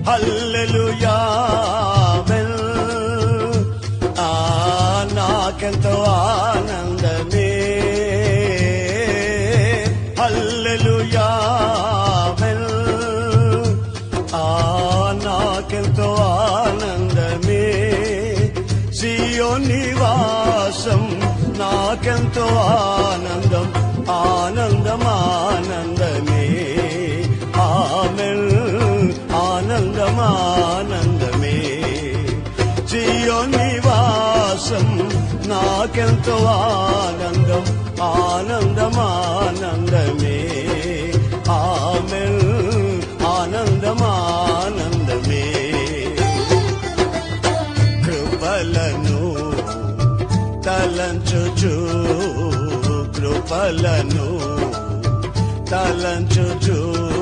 హల్లెలూయా ఆమేన్. నాకెంతో ఆనందమే. హల్లెలూయా ఆమేన్. నాకెంతో ఆనందమే. సియోను నివాసం నాకెంతో ఆనందం, ఆనందం ఆనందమే. ఆమేన్. ఆనందం ఆనందమే. సియోను నివాసం నాకెంతో ఆనందం, ఆనందం ఆనందమే. ఆమేన్. ఆనందం ఆనందమే. కృపలను తలంచుచు, కృపలను తలంచుచు